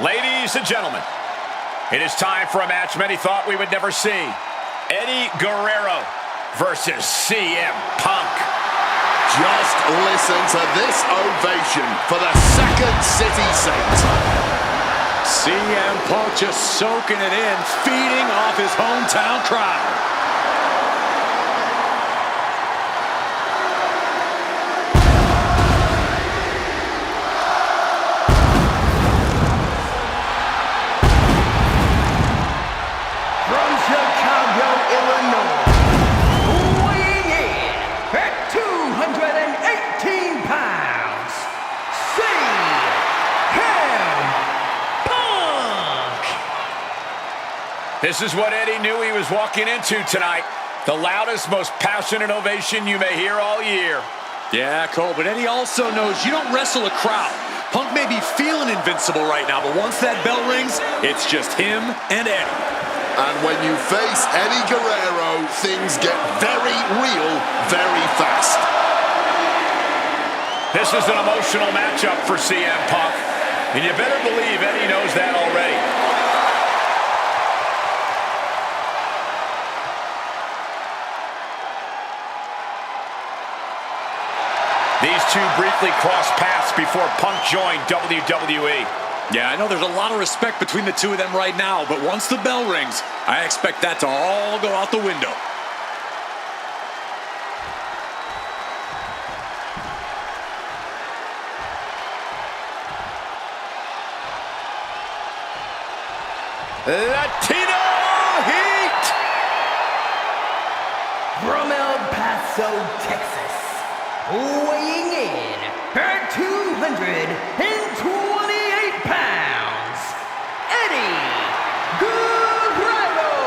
Ladies and gentlemen, it is time for a match many thought we would never see. Eddie Guerrero versus CM Punk. Just listen to this ovation for the Second City Saint. CM Punk just soaking it in, feeding off his hometown crowd. This is what Eddie knew he was walking into tonight. The loudest, most passionate ovation you may hear all year. Yeah, Cole, but Eddie also knows you don't wrestle a crowd. Punk may be feeling invincible right now, but once that bell rings, it's just him and Eddie. And when you face Eddie Guerrero, things get very real very fast. This is an emotional matchup for CM Punk, and you better believe Eddie knows that already. These two briefly crossed paths before Punk joined WWE. Yeah, I know there's a lot of respect between the two of them right now, but once the bell rings, I expect that to all go out the window. Latino heat! From El Paso, Texas. Weighing in at 228 pounds, Eddie Guerrero.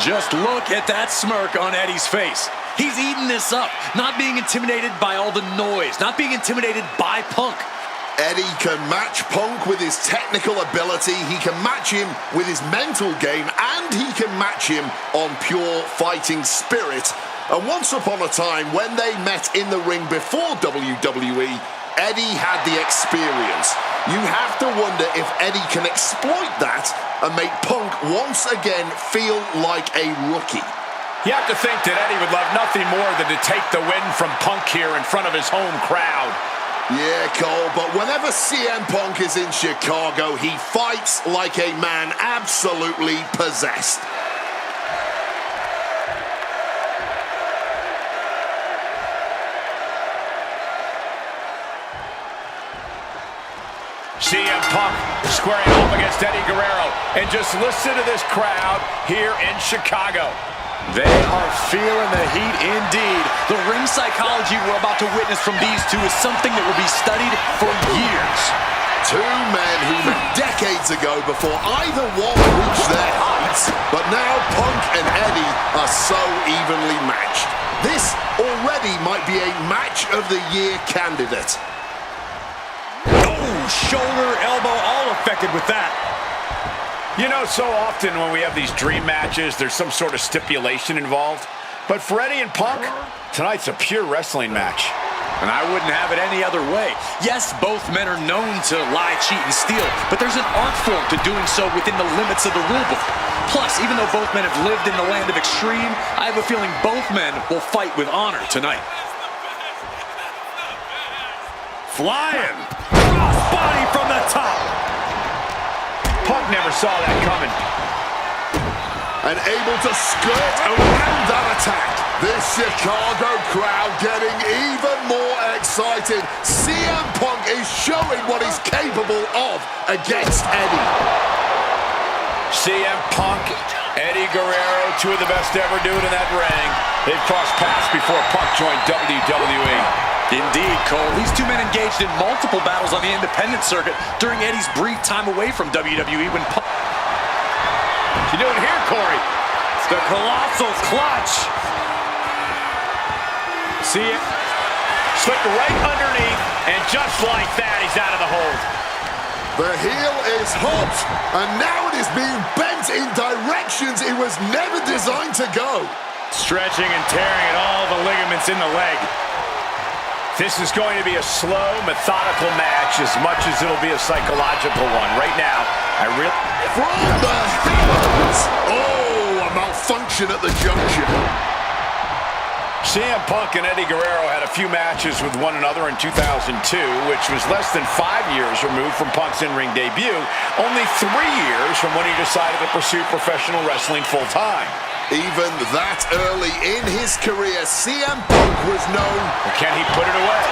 Just look at that smirk on Eddie's face. He's eating this up, not being intimidated by all the noise, not being intimidated by Punk. Eddie can match Punk with his technical ability, he can match him with his mental game, and he can match him on pure fighting spirit. And once upon a time, when they met in the ring before WWE, Eddie had the experience. You have to wonder if Eddie can exploit that and make Punk once again feel like a rookie. You have to think that Eddie would love nothing more than to take the win from Punk here in front of his home crowd. Yeah, Cole, but whenever CM Punk is in Chicago, he fights like a man absolutely possessed. CM Punk squaring off against Eddie Guerrero. And just listen to this crowd here in Chicago. They are feeling the heat indeed. The ring psychology we're about to witness from these two is something that will be studied for years. Two men who met decades ago before either one reached their heights, but now Punk and Eddie are so evenly matched. This already might be a match of the year candidate. Shoulder, elbow, all affected with that. You know, so often when we have these dream matches, there's some sort of stipulation involved. But for Eddie and Punk, tonight's a pure wrestling match. And I wouldn't have it any other way. Yes, both men are known to lie, cheat, and steal, but there's an art form to doing so within the limits of the rulebook. Plus, even though both men have lived in the land of extreme, I have a feeling both men will fight with honor tonight. Flying! Body from the top. Punk never saw that coming. And able to skirt around that attack. This Chicago crowd getting even more excited. CM Punk is showing what he's capable of against Eddie. CM Punk, Eddie Guerrero, two of the best to ever do it in that ring. They've crossed paths before Punk joined WWE. Indeed, Cole. These two men engaged in multiple battles on the independent circuit during Eddie's brief time away from WWE when Punk... What you doing here, Corey? The colossal clutch. See it? Slipped right underneath, and just like that, he's out of the hold. The heel is hot, and now it is being bent in directions it was never designed to go. Stretching and tearing at all the ligaments in the leg. This is going to be a slow, methodical match as much as it'll be a psychological one. Right now, From the heavens! Oh, a malfunction at the junction. CM Punk and Eddie Guerrero had a few matches with one another in 2002, which was less than 5 years removed from Punk's in-ring debut, only 3 years from when he decided to pursue professional wrestling full-time. Even that early in his career, CM Punk was known. But can he put it away?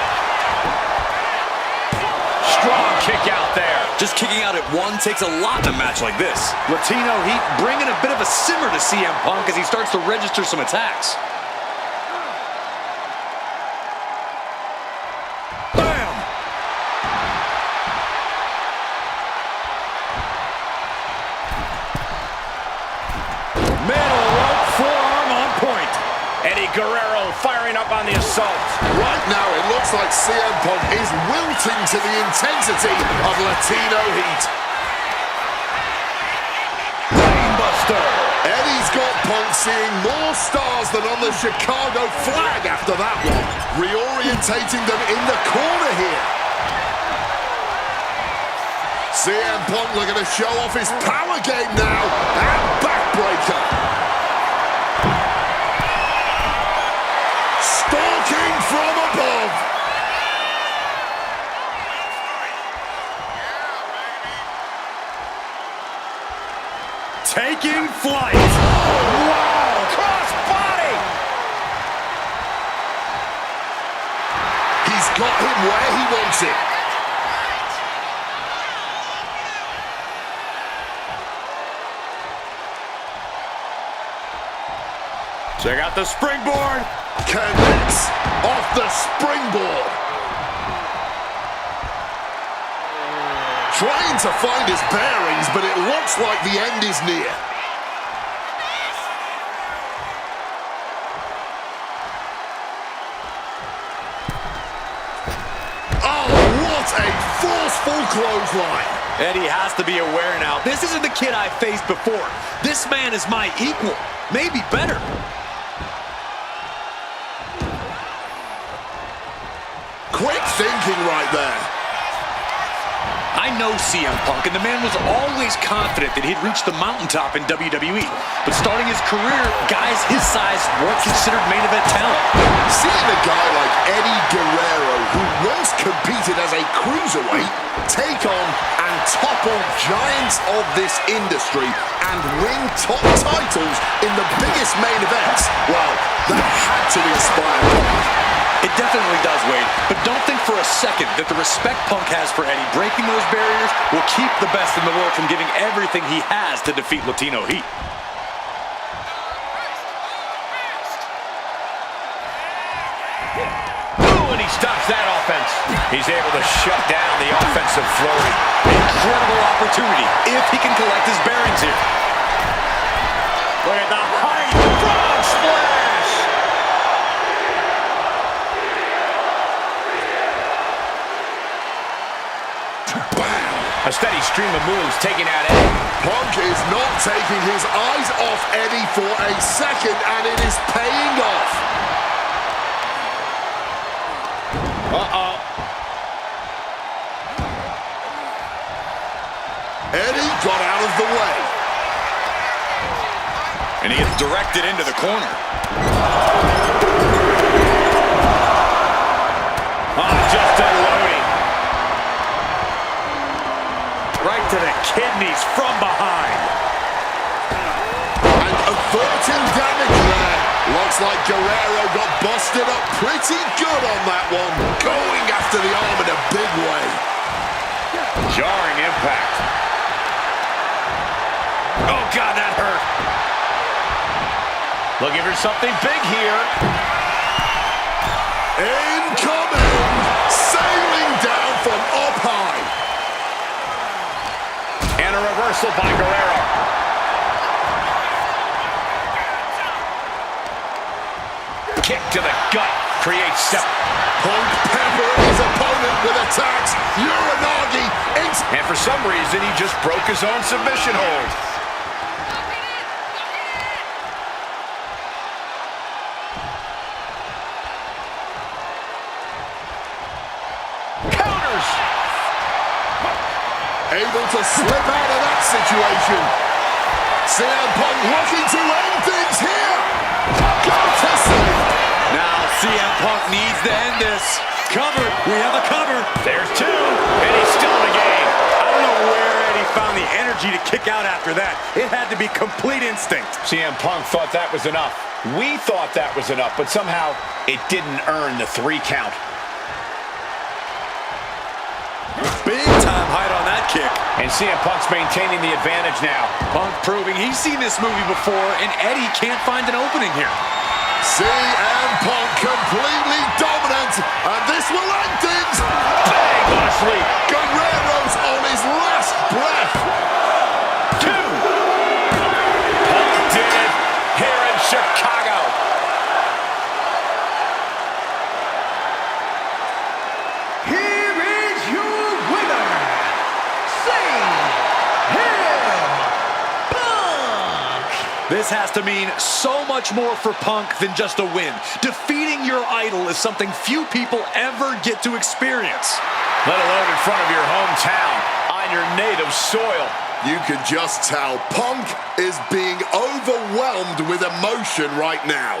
Strong kick out there. Just kicking out at one takes a lot in a match like this. Latino Heat bringing a bit of a simmer to CM Punk as he starts to register some attacks. Bam! Middle rope forearm on point. Eddie Guerrero firing up on the assault. Right now, it looks like CM Punk is wilting to the intensity of Latino Heat. Brainbuster. Eddie's got Punk seeing more stars than on the Chicago flag after that one. Reorientating them in the corner here. CM Punk looking to show off his power game now. And backbreaker. Stalking from above. Taking flight. Wow! Cross body. He's got him where he wants it. Check out the springboard. Connects off the springboard. Trying to find his bearings, but it looks like the end is near. Oh, what a forceful clothesline. Eddie has to be aware now. This isn't the kid I faced before. This man is my equal, maybe better. Quick thinking right there. I know CM Punk, and the man was always confident that he'd reach the mountaintop in WWE. But starting his career, guys his size weren't considered main event talent. Seeing a guy like Eddie Guerrero, who once competed as a cruiserweight, take on and topple giants of this industry and win top titles in the biggest main events, well, that had to inspire Punk. It definitely does, Wade. But don't think for a second that the respect Punk has for Eddie breaking those barriers will keep the best in the world from giving everything he has to defeat Latino Heat. Ooh, and he stops that offense. He's able to shut down the offensive flurry. Incredible opportunity if he can collect his bearings here. Look at the height. Frog splash. A steady stream of moves taking out Eddie. Punk is not taking his eyes off Eddie for a second, and it is paying off. Uh-oh. Eddie got out of the way. And he gets directed into the corner. Just unloading. Right to the kidneys from behind. And averting damage there. Looks like Guerrero got busted up pretty good on that one. Going after the arm in a big way. Jarring impact. Oh, God, that hurt. Looking for something big here. Incoming! Sailing down from up high. And a reversal by Guerrero. Kick to the gut. Creates step. Punk peppering his opponent with attacks. Uranagi. And for some reason, he just broke his own submission hold. to slip out of that situation. CM Punk looking to end things here. Got to see. Now CM Punk needs to end this. Cover. We have a cover. There's two, and he's still in the game. I don't know where Eddie found the energy to kick out after that. It had to be complete instinct. CM Punk thought that was enough. We thought that was enough, but somehow it didn't earn the 3 count. Big time height on that kick. And CM Punk's maintaining the advantage now. Punk proving he's seen this movie before, and Eddie can't find an opening here. CM Punk completely dominant, and this will end things. Bang, Moxley. Guerrero's on his last breath. 2. Punk did it here in Chicago. Here is your winner, CM Punk! This has to mean so much more for Punk than just a win. Defeating your idol is something few people ever get to experience. Let alone in front of your hometown, on your native soil. You can just tell Punk is being overwhelmed with emotion right now.